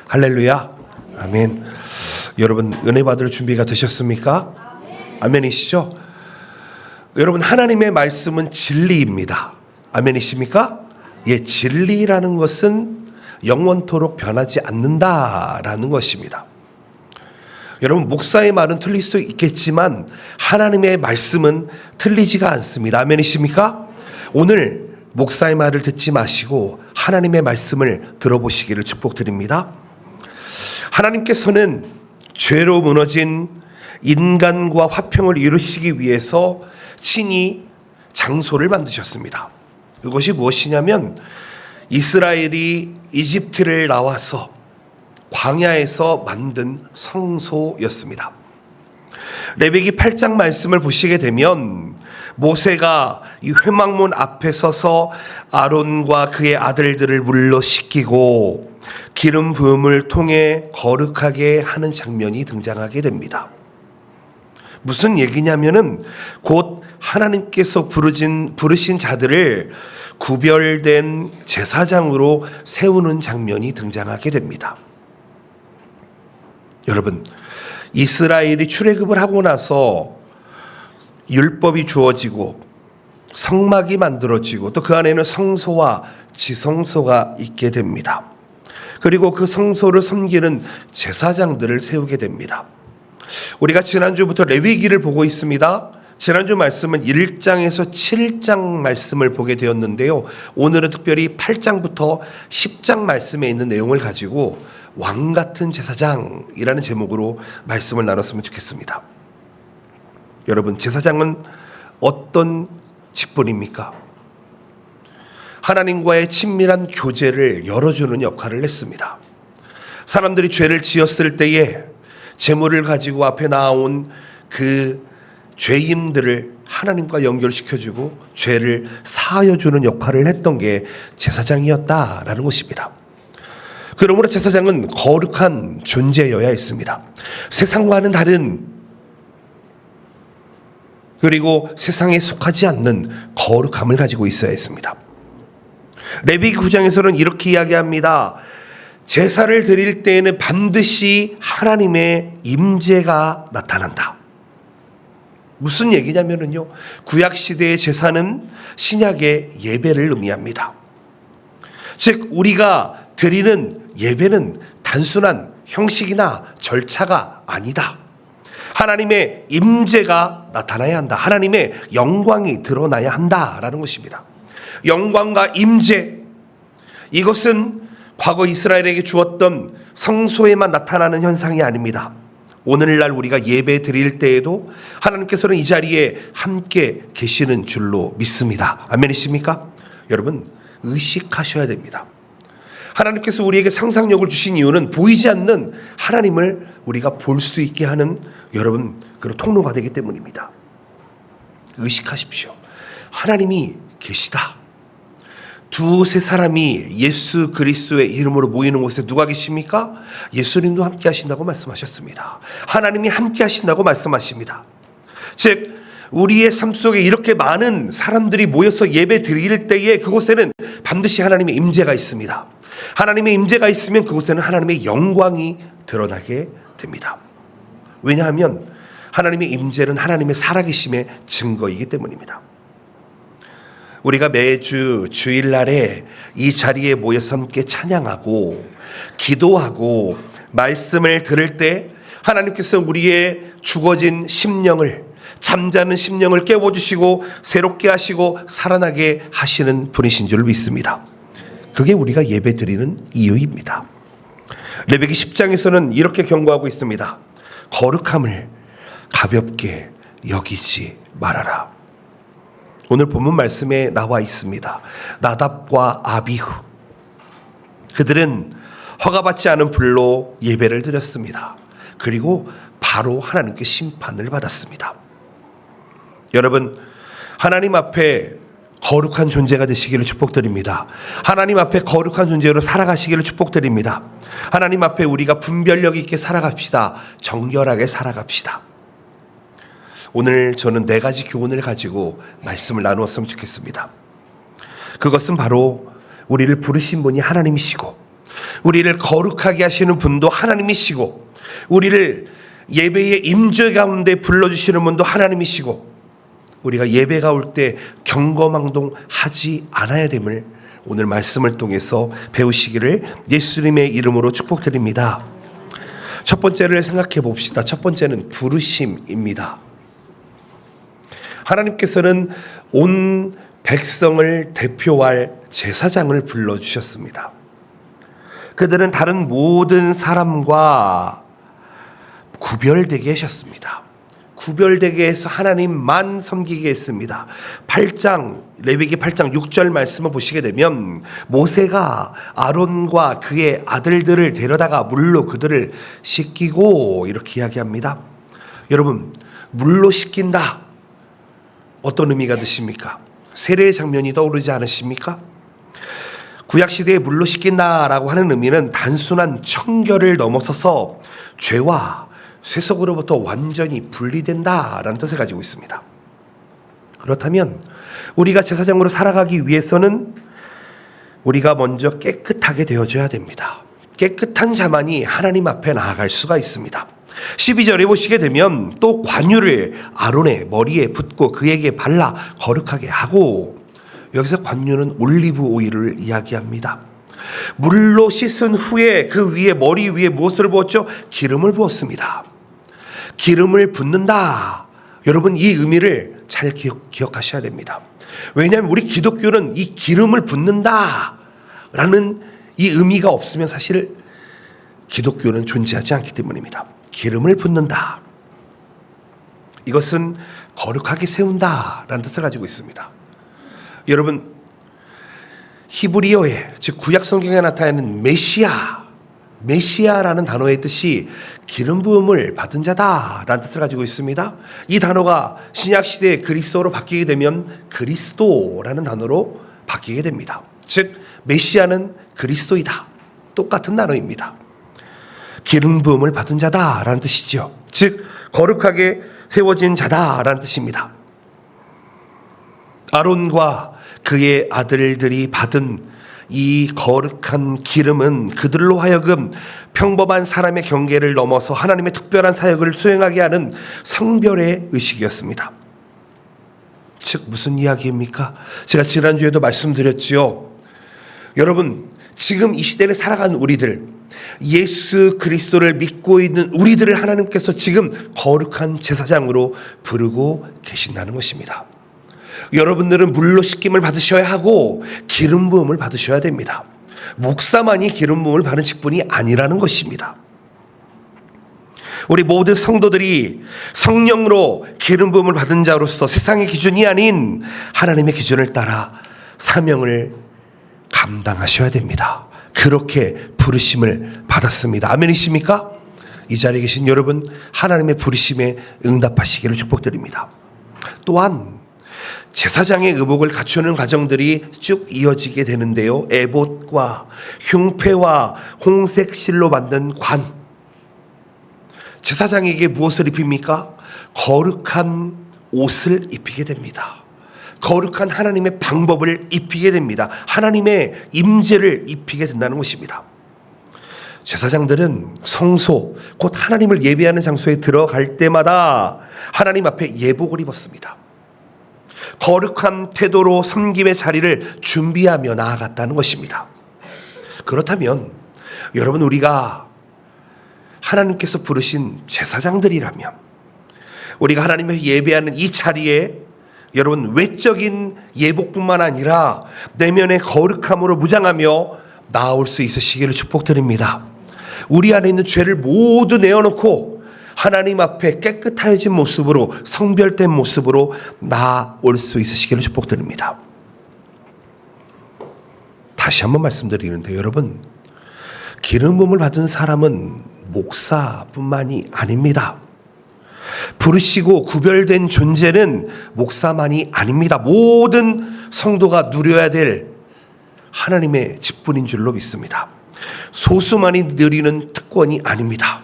할렐루야. 아멘. 여러분 은혜 받을 준비가 되셨습니까? 아멘이시죠? 여러분 하나님의 말씀은 진리입니다. 아멘이십니까? 예, 진리라는 것은 영원토록 변하지 않는다라는 것입니다. 여러분 목사의 말은 틀릴 수 있겠지만 하나님의 말씀은 틀리지가 않습니다. 아멘이십니까? 오늘 목사의 말을 듣지 마시고 하나님의 말씀을 들어보시기를 축복드립니다. 하나님께서는 죄로 무너진 인간과 화평을 이루시기 위해서 친히 장소를 만드셨습니다. 그것이 무엇이냐면 이스라엘이 이집트를 나와서 광야에서 만든 성소였습니다. 레위기 8장 말씀을 보시게 되면 모세가 이 회막문 앞에 서서 아론과 그의 아들들을 물러 씻기고 기름 부음을 통해 거룩하게 하는 장면이 등장하게 됩니다. 무슨 얘기냐면은 곧 하나님께서 부르신 자들을 구별된 제사장으로 세우는 장면이 등장하게 됩니다. 여러분, 이스라엘이 출애굽을 하고 나서 율법이 주어지고 성막이 만들어지고 또 그 안에는 성소와 지성소가 있게 됩니다. 그리고 그 성소를 섬기는 제사장들을 세우게 됩니다. 우리가 지난주부터 레위기를 보고 있습니다. 지난주 말씀은 1장에서 7장 말씀을 보게 되었는데요. 오늘은 특별히 8장부터 10장 말씀에 있는 내용을 가지고 왕같은 제사장이라는 제목으로 말씀을 나눴으면 좋겠습니다. 여러분, 제사장은 어떤 직분입니까? 하나님과의 친밀한 교제를 열어주는 역할을 했습니다. 사람들이 죄를 지었을 때에 제물을 가지고 앞에 나온 그 죄인들을 하나님과 연결시켜주고 죄를 사하여주는 역할을 했던 게 제사장이었다라는 것입니다. 그러므로 제사장은 거룩한 존재여야 했습니다. 세상과는 다른, 그리고 세상에 속하지 않는 거룩함을 가지고 있어야 했습니다. 레위기 9장에서는 이렇게 이야기합니다. 제사를 드릴 때에는 반드시 하나님의 임재가 나타난다. 무슨 얘기냐면요, 구약 시대의 제사는 신약의 예배를 의미합니다. 즉 우리가 드리는 예배는 단순한 형식이나 절차가 아니다. 하나님의 임재가 나타나야 한다. 하나님의 영광이 드러나야 한다라는 것입니다. 영광과 임재, 이것은 과거 이스라엘에게 주었던 성소에만 나타나는 현상이 아닙니다. 오늘날 우리가 예배 드릴 때에도 하나님께서는 이 자리에 함께 계시는 줄로 믿습니다. 아멘이십니까? 여러분, 의식하셔야 됩니다. 하나님께서 우리에게 상상력을 주신 이유는 보이지 않는 하나님을 우리가 볼 수 있게 하는 여러분 그런 통로가 되기 때문입니다. 의식하십시오. 하나님이 계시다. 두세 사람이 예수 그리스도의 이름으로 모이는 곳에 누가 계십니까? 예수님도 함께 하신다고 말씀하셨습니다. 하나님이 함께 하신다고 말씀하십니다. 즉 우리의 삶 속에 이렇게 많은 사람들이 모여서 예배 드릴 때에 그곳에는 반드시 하나님의 임재가 있습니다. 하나님의 임재가 있으면 그곳에는 하나님의 영광이 드러나게 됩니다. 왜냐하면 하나님의 임재는 하나님의 살아계심의 증거이기 때문입니다. 우리가 매주 주일날에 이 자리에 모여서 함께 찬양하고 기도하고 말씀을 들을 때 하나님께서 우리의 죽어진 심령을, 잠자는 심령을 깨워주시고 새롭게 하시고 살아나게 하시는 분이신 줄 믿습니다. 그게 우리가 예배 드리는 이유입니다. 레위기 10장에서는 이렇게 경고하고 있습니다. 거룩함을 가볍게 여기지 말아라. 오늘 본문 말씀에 나와 있습니다. 나답과 아비후, 그들은 허가받지 않은 불로 예배를 드렸습니다. 그리고 바로 하나님께 심판을 받았습니다. 여러분, 하나님 앞에 거룩한 존재가 되시기를 축복드립니다. 하나님 앞에 거룩한 존재로 살아가시기를 축복드립니다. 하나님 앞에 우리가 분별력 있게 살아갑시다. 정결하게 살아갑시다. 오늘 저는 4가지 교훈을 가지고 말씀을 나누었으면 좋겠습니다. 그것은 바로 우리를 부르신 분이 하나님이시고 우리를 거룩하게 하시는 분도 하나님이시고, 우리를 예배의 임재 가운데 불러주시는 분도 하나님이시고, 우리가 예배가 올 때 경거망동하지 않아야 됨을 오늘 말씀을 통해서 배우시기를 예수님의 이름으로 축복드립니다. 첫 번째를 생각해 봅시다. 첫 번째는 부르심입니다. 하나님께서는 온 백성을 대표할 제사장을 불러주셨습니다. 그들은 다른 모든 사람과 구별되게 하셨습니다. 구별되게 해서 하나님만 섬기게 했습니다. 레위기 8장 6절 말씀을 보시게 되면 모세가 아론과 그의 아들들을 데려다가 물로 그들을 씻기고 이렇게 이야기합니다. 여러분, 물로 씻긴다. 어떤 의미가 드십니까? 세례의 장면이 떠오르지 않으십니까? 구약시대에 물로 씻긴다라고 하는 의미는 단순한 청결을 넘어서서 죄와 쇠속으로부터 완전히 분리된다라는 뜻을 가지고 있습니다. 그렇다면 우리가 제사장으로 살아가기 위해서는 우리가 먼저 깨끗하게 되어져야 됩니다. 깨끗한 자만이 하나님 앞에 나아갈 수가 있습니다. 12절에 보시게 되면 또 관유를 아론의 머리에 붓고 그에게 발라 거룩하게 하고, 여기서 관유는 올리브 오일을 이야기합니다. 물로 씻은 후에 그 위에 머리 위에 무엇을 부었죠? 기름을 부었습니다. 기름을 붓는다. 여러분, 이 의미를 잘 기억하셔야 됩니다. 왜냐하면 우리 기독교는 이 기름을 붓는다 라는 이 의미가 없으면 사실 기독교는 존재하지 않기 때문입니다. 기름을 붓는다. 이것은 거룩하게 세운다 라는 뜻을 가지고 있습니다. 여러분, 히브리어에, 즉 구약 성경에 나타나는 메시아라는 단어의 뜻이 기름 부음을 받은 자다라는 뜻을 가지고 있습니다. 이 단어가 신약 시대의 그리스어로 바뀌게 되면 그리스도라는 단어로 바뀌게 됩니다. 즉 메시아는 그리스도이다. 똑같은 단어입니다. 기름 부음을 받은 자다라는 뜻이죠. 즉 거룩하게 세워진 자다라는 뜻입니다. 아론과 그의 아들들이 받은 이 거룩한 기름은 그들로 하여금 평범한 사람의 경계를 넘어서 하나님의 특별한 사역을 수행하게 하는 성별의 의식이었습니다. 즉 무슨 이야기입니까? 제가 지난주에도 말씀드렸지요. 여러분, 지금 이 시대를 살아가는 우리들, 예수 그리스도를 믿고 있는 우리들을 하나님께서 지금 거룩한 제사장으로 부르고 계신다는 것입니다. 여러분들은 물로 씻김을 받으셔야 하고 기름 부음을 받으셔야 됩니다. 목사만이 기름 부음을 받는 직분이 아니라는 것입니다. 우리 모든 성도들이 성령으로 기름 부음을 받은 자로서 세상의 기준이 아닌 하나님의 기준을 따라 사명을 감당하셔야 됩니다. 그렇게 부르심을 받았습니다. 아멘이십니까? 이 자리에 계신 여러분, 하나님의 부르심에 응답하시기를 축복드립니다. 또한 제사장의 의복을 갖추는 과정들이 쭉 이어지게 되는데요. 에봇과 흉패와 홍색 실로 만든 관. 제사장에게 무엇을 입힙니까? 거룩한 옷을 입히게 됩니다. 거룩한 하나님의 방법을 입히게 됩니다. 하나님의 임재를 입히게 된다는 것입니다. 제사장들은 성소, 곧 하나님을 예배하는 장소에 들어갈 때마다 하나님 앞에 예복을 입었습니다. 거룩한 태도로 섬김의 자리를 준비하며 나아갔다는 것입니다. 그렇다면 여러분, 우리가 하나님께서 부르신 제사장들이라면 우리가 하나님을 예배하는 이 자리에 여러분 외적인 예복뿐만 아니라 내면의 거룩함으로 무장하며 나아올 수 있으시기를 축복드립니다. 우리 안에 있는 죄를 모두 내어놓고 하나님 앞에 깨끗해진 모습으로, 성별된 모습으로 나아올 수 있으시기를 축복드립니다. 다시 한번 말씀드리는데 여러분, 기름 부음을 받은 사람은 목사뿐만이 아닙니다. 부르시고 구별된 존재는 목사만이 아닙니다. 모든 성도가 누려야 될 하나님의 직분인 줄로 믿습니다. 소수만이 누리는 특권이 아닙니다.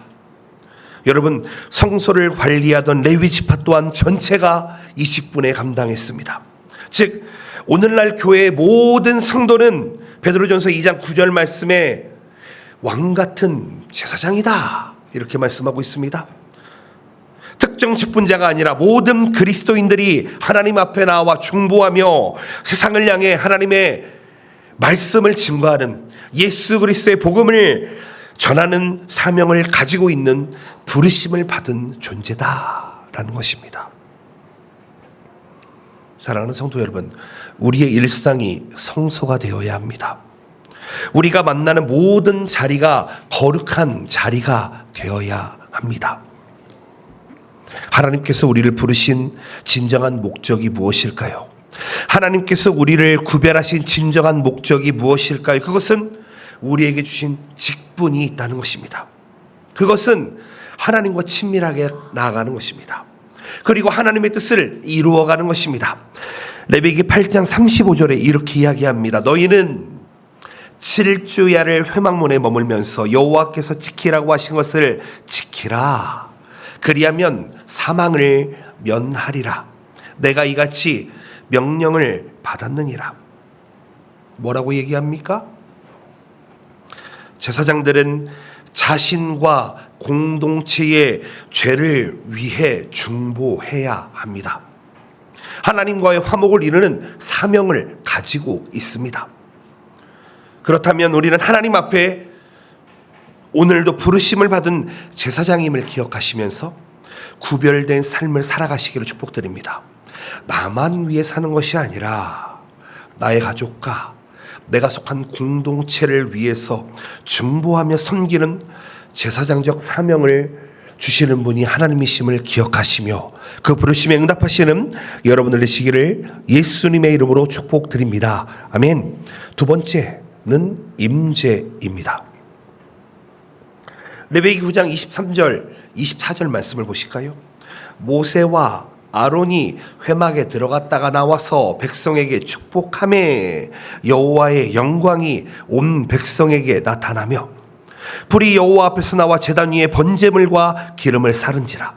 여러분, 성소를 관리하던 레위 지파 또한 전체가 이 직분에 감당했습니다. 즉 오늘날 교회의 모든 성도는 베드로전서 2장 9절 말씀에 왕 같은 제사장이다, 이렇게 말씀하고 있습니다. 특정 직분자가 아니라 모든 그리스도인들이 하나님 앞에 나와 중보하며 세상을 향해 하나님의 말씀을 증거하는, 예수 그리스도의 복음을 전하는 사명을 가지고 있는 부르심을 받은 존재다라는 것입니다. 사랑하는 성도 여러분, 우리의 일상이 성소가 되어야 합니다. 우리가 만나는 모든 자리가 거룩한 자리가 되어야 합니다. 하나님께서 우리를 부르신 진정한 목적이 무엇일까요? 하나님께서 우리를 구별하신 진정한 목적이 무엇일까요? 그것은 우리에게 주신 직분이 있다는 것입니다. 그것은 하나님과 친밀하게 나아가는 것입니다. 그리고 하나님의 뜻을 이루어가는 것입니다. 레위기 8장 35절에 이렇게 이야기합니다. 너희는 7주야를 회막문에 머물면서 여호와께서 지키라고 하신 것을 지키라. 그리하면 사망을 면하리라. 내가 이같이 명령을 받았느니라. 뭐라고 얘기합니까? 제사장들은 자신과 공동체의 죄를 위해 중보해야 합니다. 하나님과의 화목을 이루는 사명을 가지고 있습니다. 그렇다면 우리는 하나님 앞에 오늘도 부르심을 받은 제사장임을 기억하시면서 구별된 삶을 살아가시기를 축복드립니다. 나만 위해 사는 것이 아니라 나의 가족과 내가 속한 공동체를 위해서 중보하며 섬기는 제사장적 사명을 주시는 분이 하나님이심을 기억하시며 그 부르심에 응답하시는 여러분들 되시기를 예수님의 이름으로 축복드립니다. 아멘. 두 번째는 임재입니다. 레위기 9장 23절 24절 말씀을 보실까요? 모세와 아론이 회막에 들어갔다가 나와서 백성에게 축복하매 여호와의 영광이 온 백성에게 나타나며 불이 여호와 앞에서 나와 제단 위에 번제물과 기름을 사른지라.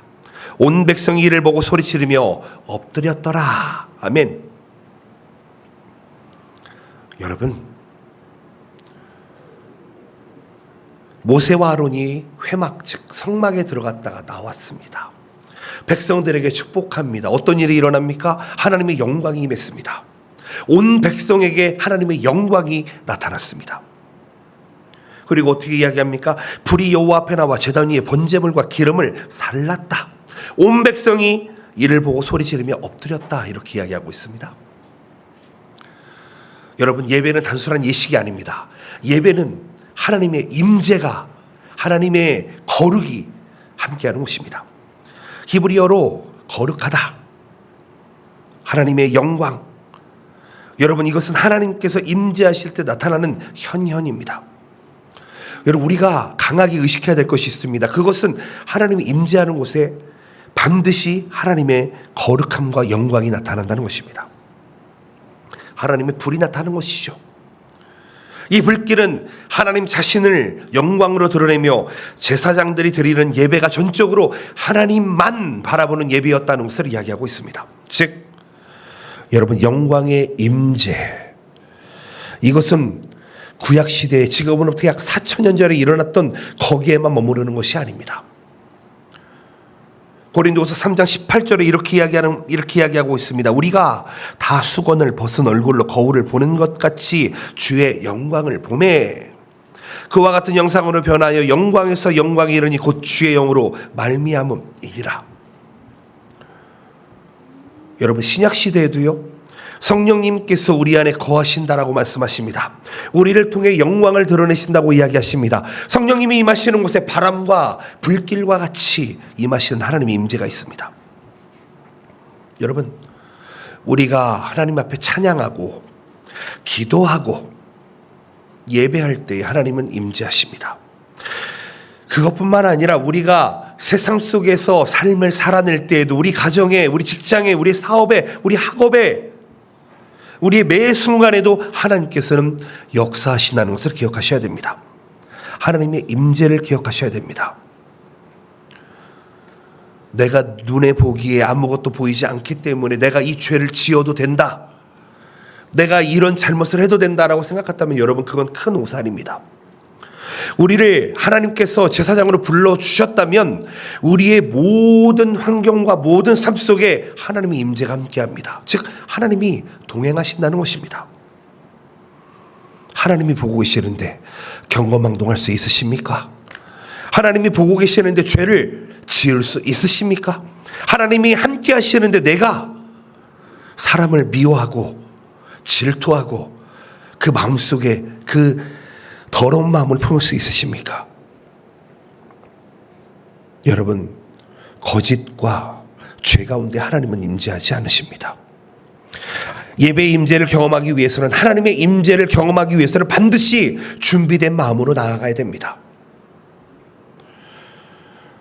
온 백성이 이를 보고 소리치르며 엎드렸더라. 아멘. 여러분, 모세와 아론이 회막 즉 성막에 들어갔다가 나왔습니다. 백성들에게 축복합니다. 어떤 일이 일어납니까? 하나님의 영광이 임했습니다. 온 백성에게 하나님의 영광이 나타났습니다. 그리고 어떻게 이야기합니까? 불이 여호와 앞에 나와 제단 위에 번제물과 기름을 살랐다. 온 백성이 이를 보고 소리 지르며 엎드렸다. 이렇게 이야기하고 있습니다. 여러분, 예배는 단순한 예식이 아닙니다. 예배는 하나님의 임재가, 하나님의 거룩이 함께하는 것입니다. 히브리어로 거룩하다, 하나님의 영광. 여러분, 이것은 하나님께서 임재하실 때 나타나는 현현입니다. 여러분, 우리가 강하게 의식해야 될 것이 있습니다. 그것은 하나님이 임재하는 곳에 반드시 하나님의 거룩함과 영광이 나타난다는 것입니다. 하나님의 불이 나타나는 것이죠. 이 불길은 하나님 자신을 영광으로 드러내며 제사장들이 드리는 예배가 전적으로 하나님만 바라보는 예배였다는 것을 이야기하고 있습니다. 즉, 여러분, 영광의 임재, 이것은 구약시대에 지금으로부터 약 4,000년 전에 일어났던 거기에만 머무르는 것이 아닙니다. 고린도후서 3장 18절에 이렇게 이야기하고 있습니다. 우리가 다 수건을 벗은 얼굴로 거울을 보는 것 같이 주의 영광을 보매 그와 같은 영상으로 변하여 영광에서 영광이 이르니 곧 주의 영으로 말미암음이니라. 여러분, 신약 시대에도요, 성령님께서 우리 안에 거하신다라고 말씀하십니다. 우리를 통해 영광을 드러내신다고 이야기하십니다. 성령님이 임하시는 곳에 바람과 불길과 같이 임하시는 하나님의 임재가 있습니다. 여러분, 우리가 하나님 앞에 찬양하고 기도하고 예배할 때 하나님은 임재하십니다. 그것뿐만 아니라 우리가 세상 속에서 삶을 살아낼 때에도 우리 가정에, 우리 직장에, 우리 사업에, 우리 학업에, 우리의 매 순간에도 하나님께서는 역사하신다는 것을 기억하셔야 됩니다. 하나님의 임재를 기억하셔야 됩니다. 내가 눈에 보기에 아무것도 보이지 않기 때문에 내가 이 죄를 지어도 된다, 내가 이런 잘못을 해도 된다라고 생각했다면 여러분, 그건 큰 오산입니다. 우리를 하나님께서 제사장으로 불러주셨다면 우리의 모든 환경과 모든 삶 속에 하나님의 임재가 함께합니다. 즉 하나님이 동행하신다는 것입니다. 하나님이 보고 계시는데 경거망동할 수 있으십니까? 하나님이 보고 계시는데 죄를 지을 수 있으십니까? 하나님이 함께 하시는데 내가 사람을 미워하고 질투하고 그 마음속에 그 더러운 마음을 품을 수 있으십니까? 여러분, 거짓과 죄 가운데 하나님은 임재하지 않으십니다. 예배의 임재를 경험하기 위해서는, 하나님의 임재를 경험하기 위해서는 반드시 준비된 마음으로 나아가야 됩니다.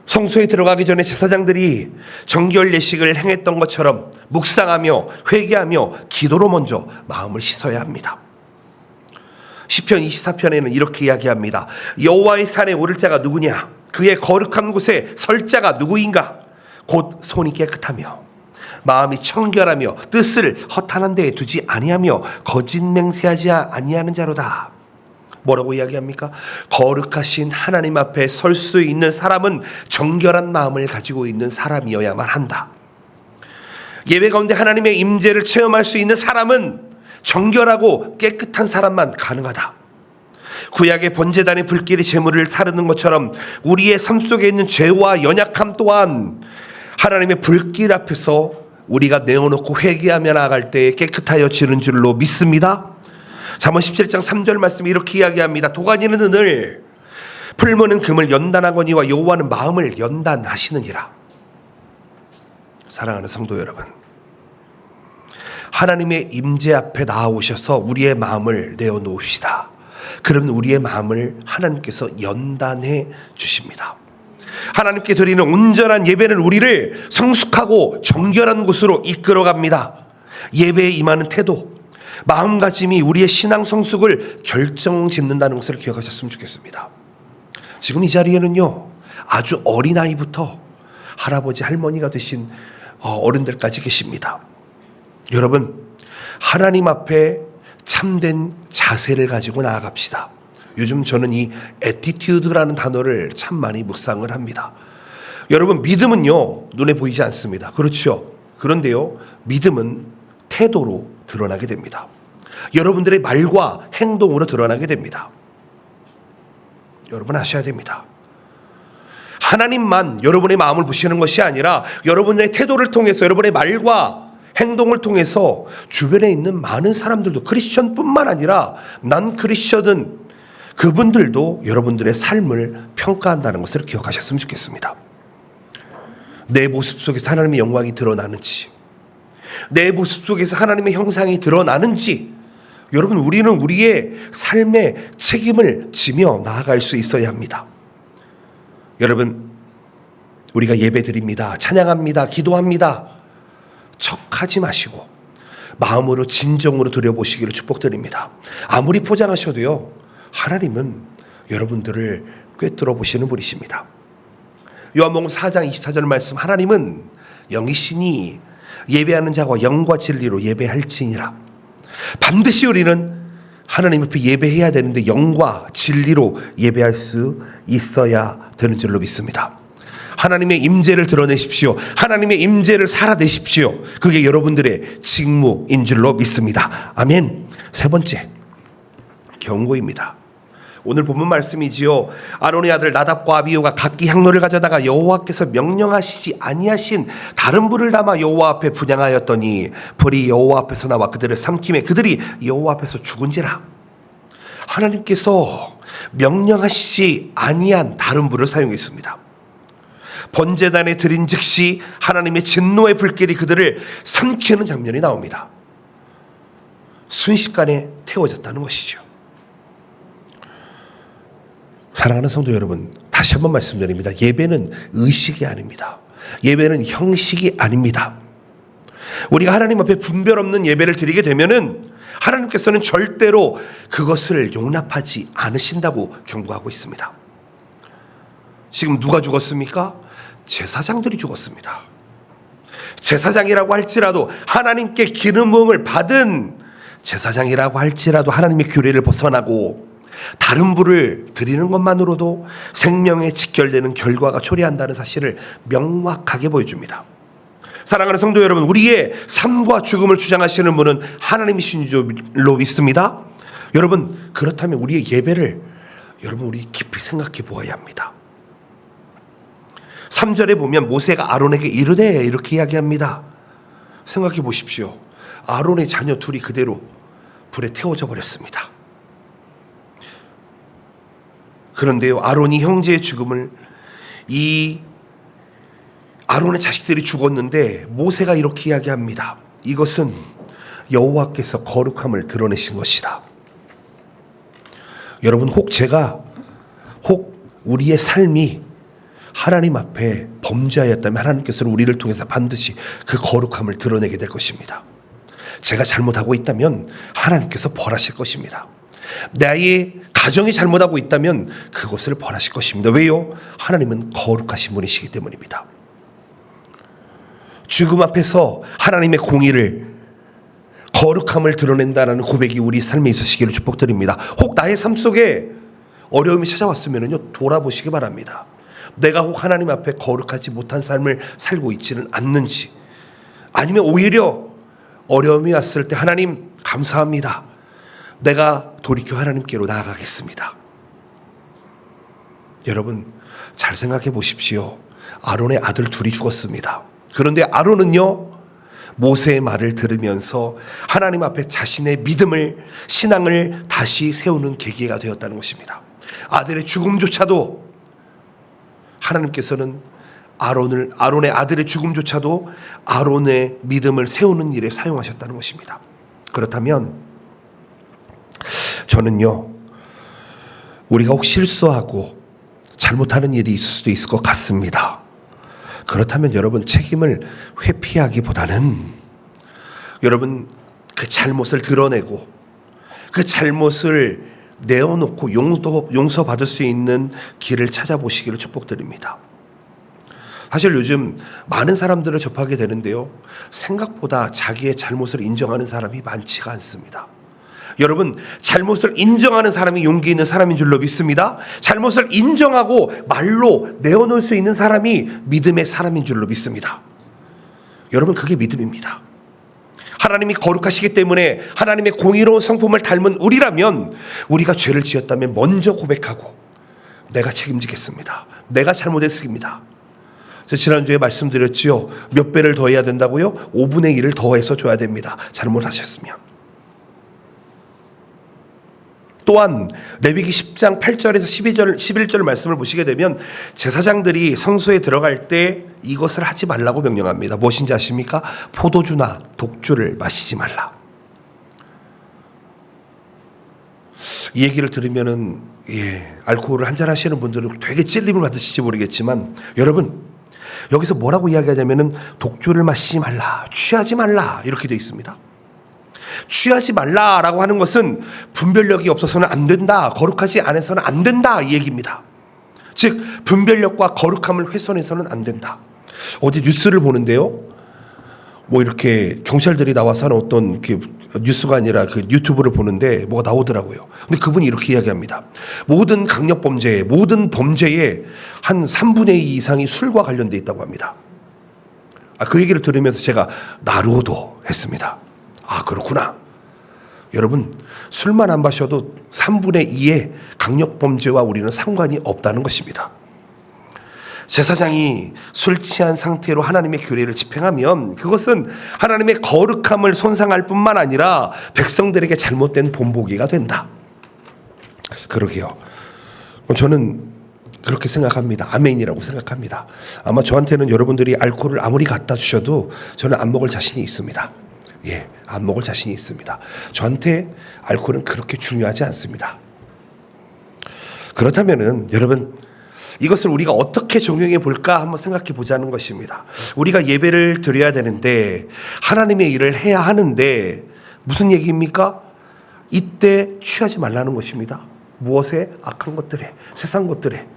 성소에 들어가기 전에 제사장들이 정결 예식을 행했던 것처럼 묵상하며 회개하며 기도로 먼저 마음을 씻어야 합니다. 시편 24편에는 이렇게 이야기합니다. 여호와의 산에 오를 자가 누구냐? 그의 거룩한 곳에 설 자가 누구인가? 곧 손이 깨끗하며 마음이 청결하며 뜻을 허탄한 데에 두지 아니하며 거짓 맹세하지 아니하는 자로다. 뭐라고 이야기합니까? 거룩하신 하나님 앞에 설 수 있는 사람은 정결한 마음을 가지고 있는 사람이어야만 한다. 예배 가운데 하나님의 임재를 체험할 수 있는 사람은 정결하고 깨끗한 사람만 가능하다. 구약의 번제단의 불길이 제물을 사르는 것처럼 우리의 삶 속에 있는 죄와 연약함 또한 하나님의 불길 앞에서 우리가 내어놓고 회개하며 나아갈 때 깨끗하여지는 줄로 믿습니다. 잠언 17장 3절 말씀이 이렇게 이야기합니다. 도가니는 은을, 풀무는 금을 연단하거니와 여호와는 마음을 연단하시느니라. 사랑하는 성도 여러분, 하나님의 임재 앞에 나아오셔서 우리의 마음을 내어놓읍시다. 그러면 우리의 마음을 하나님께서 연단해 주십니다. 하나님께 드리는 온전한 예배는 우리를 성숙하고 정결한 곳으로 이끌어갑니다. 예배에 임하는 태도, 마음가짐이 우리의 신앙 성숙을 결정짓는다는 것을 기억하셨으면 좋겠습니다. 지금 이 자리에는요, 아주 어린아이부터 할아버지 할머니가 되신 어른들까지 계십니다. 여러분, 하나님 앞에 참된 자세를 가지고 나아갑시다. 요즘 저는 이 애티튜드라는 단어를 참 많이 묵상을 합니다. 여러분, 믿음은요, 눈에 보이지 않습니다. 그렇죠? 그런데요, 믿음은 태도로 드러나게 됩니다. 여러분들의 말과 행동으로 드러나게 됩니다. 여러분 아셔야 됩니다. 하나님만 여러분의 마음을 보시는 것이 아니라 여러분의 태도를 통해서, 여러분의 말과 행동을 통해서 주변에 있는 많은 사람들도, 크리스천뿐만 아니라 난 크리스천은 그분들도 여러분들의 삶을 평가한다는 것을 기억하셨으면 좋겠습니다. 내 모습 속에서 하나님의 영광이 드러나는지, 내 모습 속에서 하나님의 형상이 드러나는지, 여러분, 우리는 우리의 삶의 책임을 지며 나아갈 수 있어야 합니다. 여러분, 우리가 예배 드립니다, 찬양합니다, 기도합니다, 척하지 마시고 마음으로 진정으로 드려보시기를 축복드립니다. 아무리 포장하셔도요, 하나님은 여러분들을 꿰뚫어 보시는 분이십니다. 요한복음 4장 24절 말씀, 하나님은 영이시니 예배하는 자와 영과 진리로 예배할지니라. 반드시 우리는 하나님 앞에 예배해야 되는데 영과 진리로 예배할 수 있어야 되는 줄로 믿습니다. 하나님의 임재를 드러내십시오. 하나님의 임재를 살아내십시오. 그게 여러분들의 직무인 줄로 믿습니다. 아멘. 세 번째, 경고입니다. 오늘 본문 말씀이지요. 아론의 아들 나답과 아비후가 각기 향로를 가져다가 여호와께서 명령하시지 아니하신 다른 불을 담아 여호와 앞에 분향하였더니 불이 여호와 앞에서 나와 그들을 삼키매 그들이 여호와 앞에서 죽은지라. 하나님께서 명령하시지 아니한 다른 불을 사용했습니다. 번제단에 드린 즉시 하나님의 진노의 불길이 그들을 삼키는 장면이 나옵니다. 순식간에 태워졌다는 것이죠. 사랑하는 성도 여러분, 다시 한번 말씀드립니다. 예배는 의식이 아닙니다. 예배는 형식이 아닙니다. 우리가 하나님 앞에 분별 없는 예배를 드리게 되면은 하나님께서는 절대로 그것을 용납하지 않으신다고 경고하고 있습니다. 지금 누가 죽었습니까? 제사장들이 죽었습니다. 제사장이라고 할지라도, 하나님께 기름 부음을 받은 제사장이라고 할지라도 하나님의 규례를 벗어나고 다른 불을 드리는 것만으로도 생명에 직결되는 결과가 초래한다는 사실을 명확하게 보여줍니다. 사랑하는 성도 여러분, 우리의 삶과 죽음을 주장하시는 분은 하나님이신 줄로 믿습니다. 여러분, 그렇다면 우리의 예배를 여러분 우리 깊이 생각해 보아야 합니다. 3절에 보면 모세가 아론에게 이르되 이렇게 이야기합니다. 생각해 보십시오. 아론의 자녀 둘이 그대로 불에 태워져 버렸습니다. 그런데요, 아론이 형제의 죽음을, 이 아론의 자식들이 죽었는데 모세가 이렇게 이야기합니다. 이것은 여호와께서 거룩함을 드러내신 것이다. 여러분, 혹 우리의 삶이 하나님 앞에 범죄하였다면 하나님께서는 우리를 통해서 반드시 그 거룩함을 드러내게 될 것입니다. 제가 잘못하고 있다면 하나님께서 벌하실 것입니다. 나의 가정이 잘못하고 있다면 그것을 벌하실 것입니다. 왜요? 하나님은 거룩하신 분이시기 때문입니다. 죽음 앞에서 하나님의 공의를, 거룩함을 드러낸다는 고백이 우리 삶에 있으시기를 축복드립니다. 혹 나의 삶 속에 어려움이 찾아왔으면요, 돌아보시기 바랍니다. 내가 혹 하나님 앞에 거룩하지 못한 삶을 살고 있지는 않는지, 아니면 오히려 어려움이 왔을 때 하나님 감사합니다, 내가 돌이켜 하나님께로 나아가겠습니다. 여러분, 잘 생각해 보십시오. 아론의 아들 둘이 죽었습니다. 그런데 아론은요, 모세의 말을 들으면서 하나님 앞에 자신의 믿음을, 신앙을 다시 세우는 계기가 되었다는 것입니다. 아들의 죽음조차도 하나님께서는 아론의 아들의 죽음조차도 아론의 믿음을 세우는 일에 사용하셨다는 것입니다. 그렇다면 저는요, 우리가 혹 실수하고 잘못하는 일이 있을 수도 있을 것 같습니다. 그렇다면 여러분, 책임을 회피하기보다는 여러분 그 잘못을 드러내고 그 잘못을 내어놓고 용서받을 수 있는 길을 찾아보시기를 축복드립니다. 사실 요즘 많은 사람들을 접하게 되는데요, 생각보다 자기의 잘못을 인정하는 사람이 많지가 않습니다. 여러분, 잘못을 인정하는 사람이 용기 있는 사람인 줄로 믿습니다. 잘못을 인정하고 말로 내어놓을 수 있는 사람이 믿음의 사람인 줄로 믿습니다. 여러분, 그게 믿음입니다. 하나님이 거룩하시기 때문에 하나님의 공의로운 성품을 닮은 우리라면, 우리가 죄를 지었다면 먼저 고백하고 내가 책임지겠습니다, 내가 잘못했습니다. 제가 지난주에 말씀드렸지요. 몇 배를 더해야 된다고요? 5분의 1을 더해서 줘야 됩니다, 잘못하셨으면. 또한 레위기 10장 8절에서 11절 말씀을 보시게 되면 제사장들이 성소에 들어갈 때 이것을 하지 말라고 명령합니다. 무엇인지 아십니까? 포도주나 독주를 마시지 말라. 이 얘기를 들으면은 알코올을 한잔 하시는 분들은 되게 찔림을 받으실지 모르겠지만, 여러분, 여기서 뭐라고 이야기하냐면은 독주를 마시지 말라, 취하지 말라, 이렇게 되어 있습니다. 취하지 말라라고 하는 것은 분별력이 없어서는 안 된다, 거룩하지 않아서는 안 된다, 이 얘기입니다. 즉 분별력과 거룩함을 훼손해서는 안 된다. 어디 뉴스를 보는데요, 뭐 이렇게 경찰들이 나와서 하는 어떤 뉴스가 아니라 그 유튜브를 보는데 뭐가 나오더라고요. 근데 그분이 이렇게 이야기합니다. 모든 강력범죄, 모든 범죄의 한 3분의 2 이상이 술과 관련돼 있다고 합니다. 그 얘기를 들으면서 제가 나루오도 했습니다. 그렇구나. 여러분, 술만 안 마셔도 3분의 2의 강력범죄와 우리는 상관이 없다는 것입니다. 제사장이 술 취한 상태로 하나님의 규례를 집행하면 그것은 하나님의 거룩함을 손상할 뿐만 아니라 백성들에게 잘못된 본보기가 된다. 그러게요. 저는 그렇게 생각합니다. 아멘이라고 생각합니다. 아마 저한테는 여러분들이 알코올을 아무리 갖다 주셔도 저는 안 먹을 자신이 있습니다. 안 먹을 자신이 있습니다. 저한테 알코올은 그렇게 중요하지 않습니다. 그렇다면은 여러분, 이것을 우리가 어떻게 적용해 볼까 한번 생각해 보자는 것입니다. 우리가 예배를 드려야 되는데, 하나님의 일을 해야 하는데 무슨 얘기입니까? 이때 취하지 말라는 것입니다. 무엇에? 악한 것들에, 세상 것들에.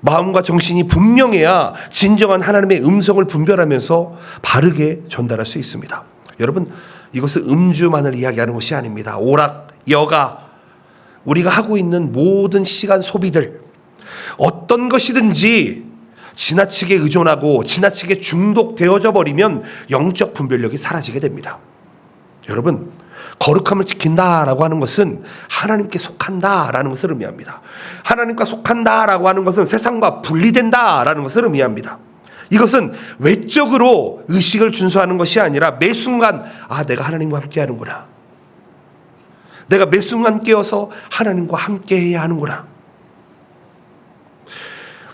마음과 정신이 분명해야 진정한 하나님의 음성을 분별하면서 바르게 전달할 수 있습니다. 여러분, 이것은 음주만을 이야기하는 것이 아닙니다. 오락, 여가, 우리가 하고 있는 모든 시간 소비들, 어떤 것이든지 지나치게 의존하고 지나치게 중독되어져 버리면 영적 분별력이 사라지게 됩니다. 여러분, 거룩함을 지킨다라고 하는 것은 하나님께 속한다라는 것을 의미합니다. 하나님과 속한다라고 하는 것은 세상과 분리된다라는 것을 의미합니다. 이것은 외적으로 의식을 준수하는 것이 아니라 매 순간 내가 하나님과 함께 하는구나. 내가 매 순간 깨어서 하나님과 함께 해야 하는구나.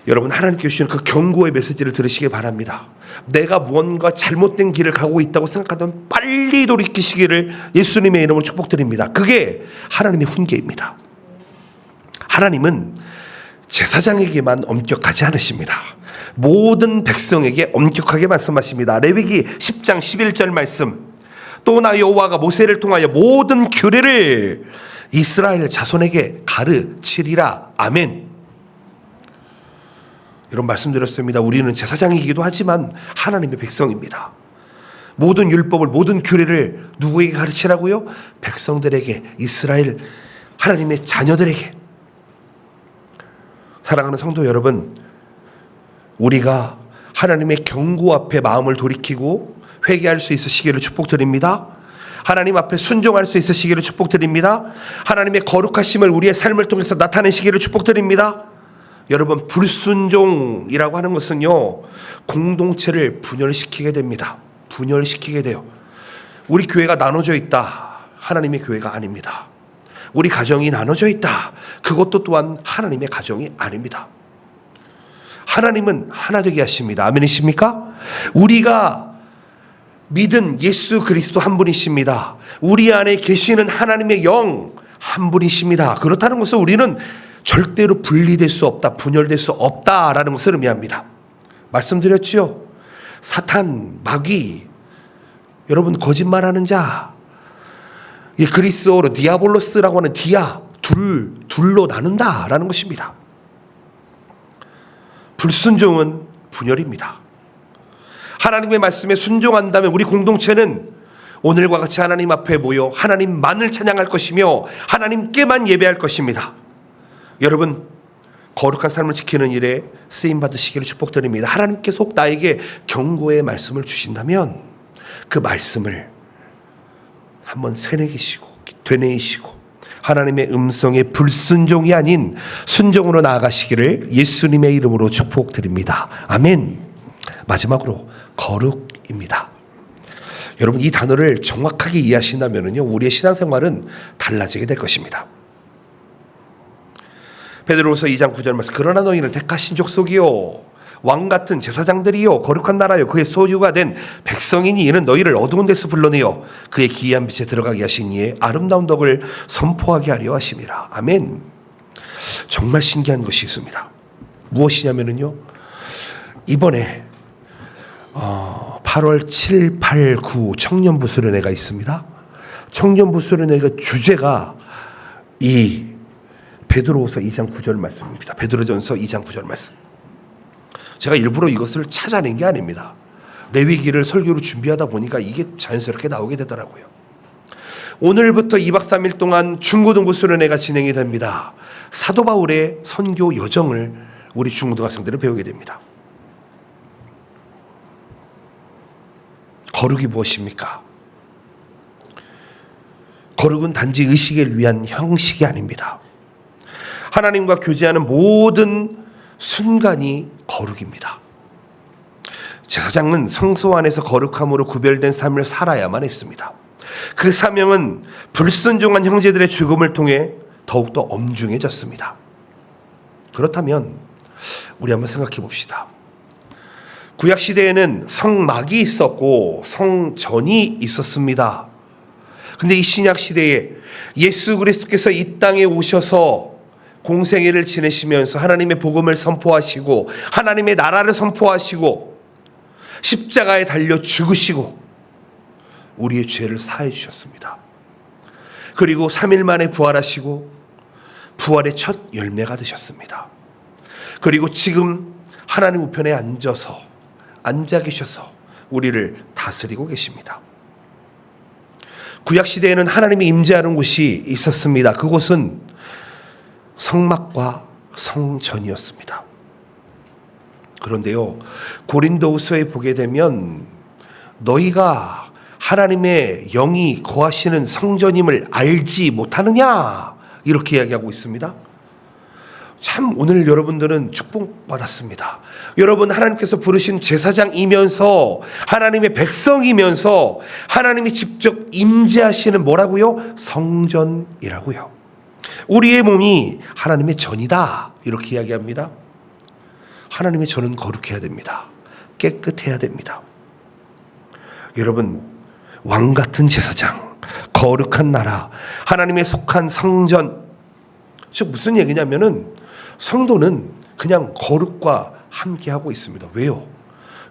여러분, 하나님께 주시는 그 경고의 메시지를 들으시기 바랍니다. 내가 무언가 잘못된 길을 가고 있다고 생각하면 빨리 돌이키시기를 예수님의 이름으로 축복드립니다. 그게 하나님의 훈계입니다. 하나님은 제사장에게만 엄격하지 않으십니다. 모든 백성에게 엄격하게 말씀하십니다. 레위기 10장 11절 말씀, 또 나 여호와가 모세를 통하여 모든 규례를 이스라엘 자손에게 가르치리라. 아멘. 이런 말씀드렸습니다. 우리는 제사장이기도 하지만 하나님의 백성입니다. 모든 율법을, 모든 규례를 누구에게 가르치라고요? 백성들에게, 이스라엘 하나님의 자녀들에게. 사랑하는 성도 여러분, 우리가 하나님의 경고 앞에 마음을 돌이키고 회개할 수 있으시기를 축복드립니다. 하나님 앞에 순종할 수 있으시기를 축복드립니다. 하나님의 거룩하심을 우리의 삶을 통해서 나타내시기를 축복드립니다. 여러분, 불순종이라고 하는 것은요, 공동체를 분열시키게 됩니다. 분열시키게 돼요. 우리 교회가 나눠져 있다. 하나님의 교회가 아닙니다. 우리 가정이 나눠져 있다. 그것도 또한 하나님의 가정이 아닙니다. 하나님은 하나 되게 하십니다. 아멘이십니까? 우리가 믿은 예수 그리스도 한 분이십니다. 우리 안에 계시는 하나님의 영 한 분이십니다. 그렇다는 것은 우리는 절대로 분리될 수 없다, 분열될 수 없다라는 것을 의미합니다. 말씀드렸지요. 사탄, 마귀, 여러분 거짓말하는 자, 이 그리스어로 디아볼로스라고 하는 디아, 둘로 나눈다라는 것입니다. 불순종은 분열입니다. 하나님의 말씀에 순종한다면 우리 공동체는 오늘과 같이 하나님 앞에 모여 하나님만을 찬양할 것이며 하나님께만 예배할 것입니다. 여러분, 거룩한 삶을 지키는 일에 쓰임 받으시기를 축복드립니다. 하나님께서 혹 나에게 경고의 말씀을 주신다면 그 말씀을 한번 되뇌이시고 하나님의 음성에 불순종이 아닌 순종으로 나아가시기를 예수님의 이름으로 축복드립니다. 아멘. 마지막으로 거룩입니다. 여러분, 이 단어를 정확하게 이해하신다면요, 우리의 신앙생활은 달라지게 될 것입니다. 베드로후서 2장 9절 말씀, 그러나 너희는 택하신 족속이요 왕같은 제사장들이요 거룩한 나라요 그의 소유가 된 백성이니 이는 너희를 어두운 데서 불러내어 그의 기이한 빛에 들어가게 하신 이의 아름다운 덕을 선포하게 하려 하심이라. 아멘. 정말 신기한 것이 있습니다. 무엇이냐면요, 이번에 8월 7, 8, 9 청년부 수련회가 있습니다. 청년부 수련회가 주제가 이 베드로후서 2장 9절 말씀입니다. 베드로전서 2장 9절 말씀. 제가 일부러 이것을 찾아낸 게 아닙니다. 레위기를 설교로 준비하다 보니까 이게 자연스럽게 나오게 되더라고요. 오늘부터 2박 3일 동안 중고등부 수련회가 진행이 됩니다. 사도 바울의 선교 여정을 우리 중고등학생들은 배우게 됩니다. 거룩이 무엇입니까? 거룩은 단지 의식을 위한 형식이 아닙니다. 하나님과 교제하는 모든 순간이 거룩입니다. 제사장은 성소 안에서 거룩함으로 구별된 삶을 살아야만 했습니다. 그 사명은 불순종한 형제들의 죽음을 통해 더욱더 엄중해졌습니다. 그렇다면 우리 한번 생각해 봅시다. 구약시대에는 성막이 있었고 성전이 있었습니다. 근데 이 신약시대에 예수 그리스도께서 이 땅에 오셔서 공생애를 지내시면서 하나님의 복음을 선포하시고 하나님의 나라를 선포하시고 십자가에 달려 죽으시고 우리의 죄를 사해 주셨습니다. 그리고 3일 만에 부활하시고 부활의 첫 열매가 되셨습니다. 그리고 지금 하나님 우편에 앉아 계셔서 우리를 다스리고 계십니다. 구약시대에는 하나님이 임재하는 곳이 있었습니다. 그곳은 성막과 성전이었습니다. 그런데요, 고린도후서에 보게 되면 너희가 하나님의 영이 거하시는 성전임을 알지 못하느냐, 이렇게 이야기하고 있습니다. 참 오늘 여러분들은 축복받았습니다. 여러분, 하나님께서 부르신 제사장이면서 하나님의 백성이면서 하나님이 직접 임재하시는 뭐라고요? 성전이라고요. 우리의 몸이 하나님의 전이다, 이렇게 이야기합니다. 하나님의 전은 거룩해야 됩니다. 깨끗해야 됩니다. 여러분, 왕같은 제사장, 거룩한 나라, 하나님의 속한 성전, 즉 무슨 얘기냐면은 성도는 그냥 거룩과 함께하고 있습니다. 왜요?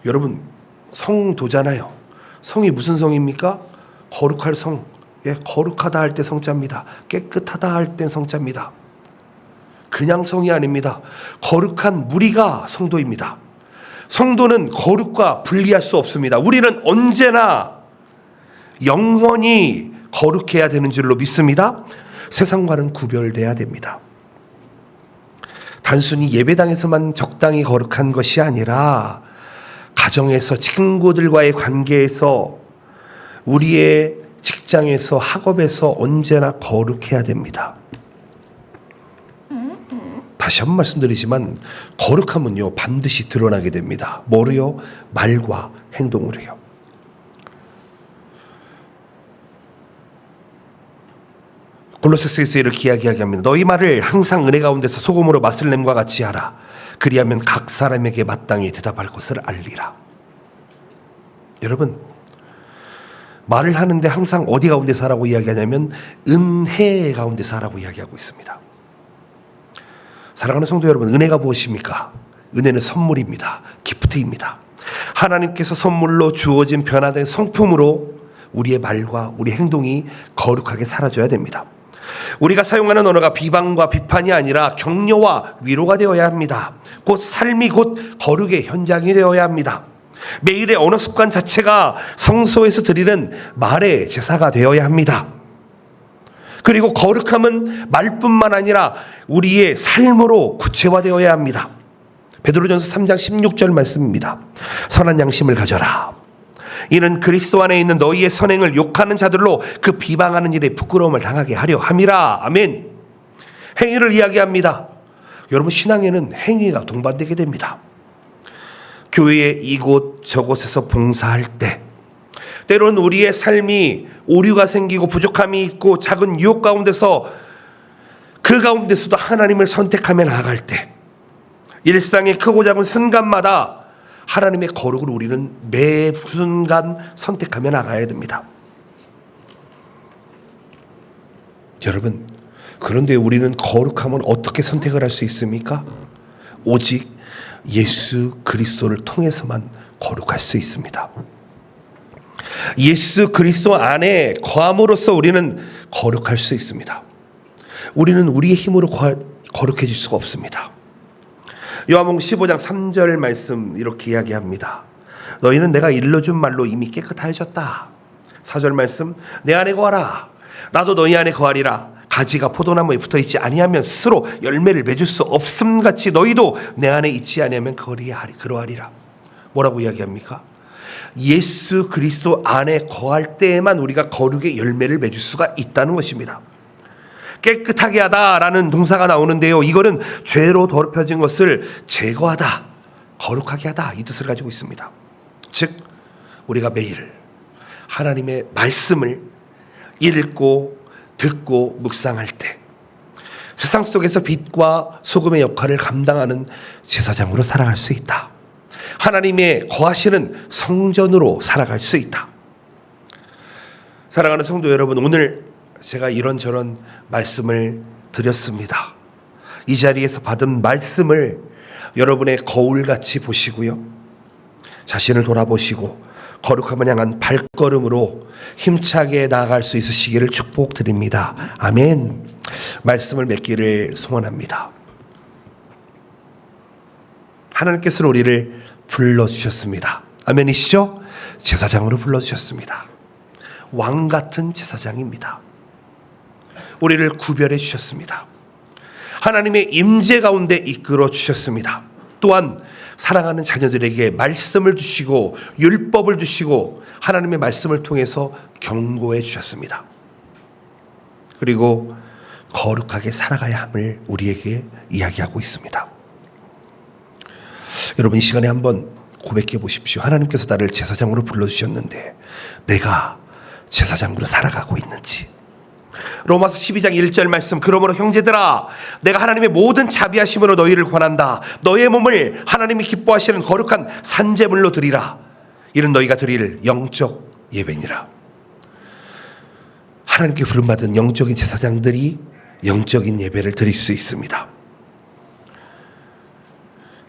여러분, 성도잖아요. 성이 무슨 성입니까? 거룩할 성. 예, 거룩하다 할 때 성자입니다. 깨끗하다 할 때 성자입니다. 그냥 성이 아닙니다. 거룩한 무리가 성도입니다. 성도는 거룩과 분리할 수 없습니다. 우리는 언제나 영원히 거룩해야 되는 줄로 믿습니다. 세상과는 구별돼야 됩니다. 단순히 예배당에서만 적당히 거룩한 것이 아니라 가정에서 친구들과의 관계에서 우리의 직장에서 학업에서 언제나 거룩해야 됩니다. 다시 한 번 말씀드리지만 거룩함은요 반드시 드러나게 됩니다. 뭐로요? 말과 행동으로요. 골로새서에서 이렇게 이야기합니다. 너희 말을 항상 은혜 가운데서 소금으로 맛을 냄과 같이 하라. 그리하면 각 사람에게 마땅히 대답할 것을 알리라. 여러분, 말을 하는데 항상 어디 가운데서 하라고 이야기하냐면 은혜 가운데서 하라고 이야기하고 있습니다. 사랑하는 성도 여러분, 은혜가 무엇입니까? 은혜는 선물입니다. 기프트입니다. 하나님께서 선물로 주어진 변화된 성품으로 우리의 말과 우리 행동이 거룩하게 살아져야 됩니다. 우리가 사용하는 언어가 비방과 비판이 아니라 격려와 위로가 되어야 합니다. 곧 삶이 곧 거룩의 현장이 되어야 합니다. 매일의 언어 습관 자체가 성소에서 드리는 말의 제사가 되어야 합니다. 그리고 거룩함은 말뿐만 아니라 우리의 삶으로 구체화되어야 합니다. 베드로전서 3장 16절 말씀입니다. 선한 양심을 가져라. 이는 그리스도 안에 있는 너희의 선행을 욕하는 자들로 그 비방하는 일에 부끄러움을 당하게 하려 함이라. 아멘. 행위를 이야기합니다. 여러분, 신앙에는 행위가 동반되게 됩니다. 교회의 이곳 저곳에서 봉사할 때 때로는 우리의 삶이 오류가 생기고 부족함이 있고 작은 유혹 가운데서 그 가운데서도 하나님을 선택하며 나아갈 때 일상의 크고 작은 순간마다 하나님의 거룩을 우리는 매 순간 선택하며 나가야 됩니다. 여러분, 그런데 우리는 거룩함은 어떻게 선택을 할 수 있습니까? 오직 예수 그리스도를 통해서만 거룩할 수 있습니다. 예수 그리스도 안에 거함으로써 우리는 거룩할 수 있습니다. 우리는 우리의 힘으로 거룩해질 수가 없습니다. 요한복음 15장 3절 말씀 이렇게 이야기합니다. 너희는 내가 일러준 말로 이미 깨끗하여졌다. 4절 말씀, 내 안에 거하라. 나도 너희 안에 거하리라. 가지가 포도나무에 붙어있지 아니하면 스스로 열매를 맺을 수 없음같이 너희도 내 안에 있지 아니하면 그러하리라. 뭐라고 이야기합니까? 예수 그리스도 안에 거할 때에만 우리가 거룩의 열매를 맺을 수가 있다는 것입니다. 깨끗하게 하다라는 동사가 나오는데요, 이거는 죄로 더럽혀진 것을 제거하다, 거룩하게 하다, 이 뜻을 가지고 있습니다. 즉 우리가 매일 하나님의 말씀을 읽고 듣고 묵상할 때 세상 속에서 빛과 소금의 역할을 감당하는 제사장으로 살아갈 수 있다. 하나님의 거하시는 성전으로 살아갈 수 있다. 사랑하는 성도 여러분, 오늘 제가 이런저런 말씀을 드렸습니다. 이 자리에서 받은 말씀을 여러분의 거울같이 보시고요, 자신을 돌아보시고 거룩함을 향한 발걸음으로 힘차게 나아갈 수 있으시기를 축복드립니다. 아멘. 말씀을 맺기를 소원합니다. 하나님께서는 우리를 불러주셨습니다. 아멘이시죠? 제사장으로 불러주셨습니다. 왕같은 제사장입니다. 우리를 구별해 주셨습니다. 하나님의 임재 가운데 이끌어 주셨습니다. 또한 사랑하는 자녀들에게 말씀을 주시고 율법을 주시고 하나님의 말씀을 통해서 경고해 주셨습니다. 그리고 거룩하게 살아가야 함을 우리에게 이야기하고 있습니다. 여러분, 이 시간에 한번 고백해 보십시오. 하나님께서 나를 제사장으로 불러주셨는데 내가 제사장으로 살아가고 있는지. 로마서 12장 1절 말씀, 그러므로 형제들아 내가 하나님의 모든 자비하심으로 너희를 권한다. 너희의 몸을 하나님이 기뻐하시는 거룩한 산제물로 드리라. 이는 너희가 드릴 영적 예배니라. 하나님께 부름받은 영적인 제사장들이 영적인 예배를 드릴 수 있습니다.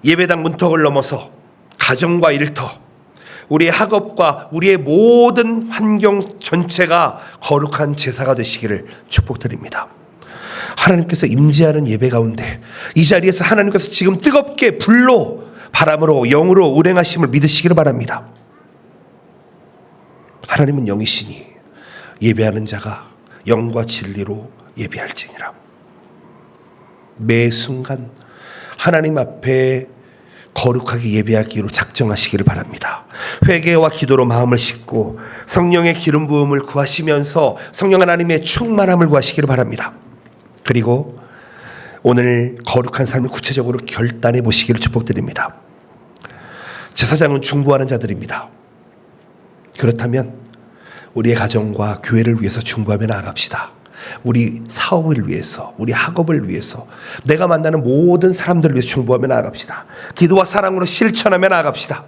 예배당 문턱을 넘어서 가정과 일터, 우리의 학업과 우리의 모든 환경 전체가 거룩한 제사가 되시기를 축복드립니다. 하나님께서 임재하는 예배 가운데 이 자리에서 하나님께서 지금 뜨겁게 불로, 바람으로, 영으로 운행하심을 믿으시기를 바랍니다. 하나님은 영이시니 예배하는 자가 영과 진리로 예배할지니라. 매 순간 하나님 앞에 거룩하게 예배하기로 작정하시기를 바랍니다. 회개와 기도로 마음을 씻고 성령의 기름 부음을 구하시면서 성령 하나님의 충만함을 구하시기를 바랍니다. 그리고 오늘 거룩한 삶을 구체적으로 결단해 보시기를 축복드립니다. 제사장은 중보하는 자들입니다. 그렇다면 우리의 가정과 교회를 위해서 중보하며 나아갑시다. 우리 사업을 위해서, 우리 학업을 위해서, 내가 만나는 모든 사람들을 위해서 중보하며 나아갑시다. 기도와 사랑으로 실천하며 나아갑시다.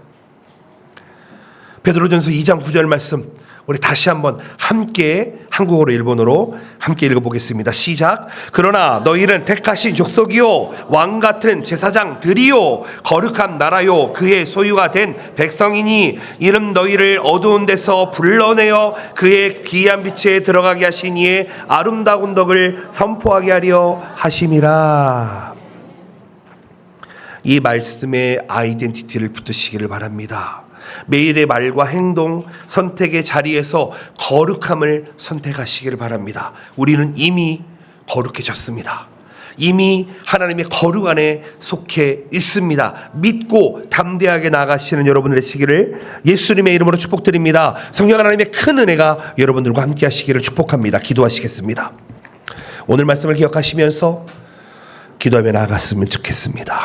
베드로전서 2장 9절 말씀 우리 다시 한번 함께 한국어로 일본어로 함께 읽어보겠습니다. 시작. 그러나 너희는 택하신 족속이요 왕 같은 제사장들이요 거룩한 나라요 그의 소유가 된 백성이니 이는 너희를 어두운 데서 불러내어 그의 귀한 빛에 들어가게 하신 이의 아름다운 덕을 선포하게 하려 하심이라. 이 말씀에 아이덴티티를 붙으시기를 바랍니다. 매일의 말과 행동, 선택의 자리에서 거룩함을 선택하시기를 바랍니다. 우리는 이미 거룩해졌습니다. 이미 하나님의 거룩 안에 속해 있습니다. 믿고 담대하게 나아가시는 여러분들의 시기를 예수님의 이름으로 축복드립니다. 성령 하나님의 큰 은혜가 여러분들과 함께 하시기를 축복합니다. 기도하시겠습니다. 오늘 말씀을 기억하시면서 기도하며 나아갔으면 좋겠습니다.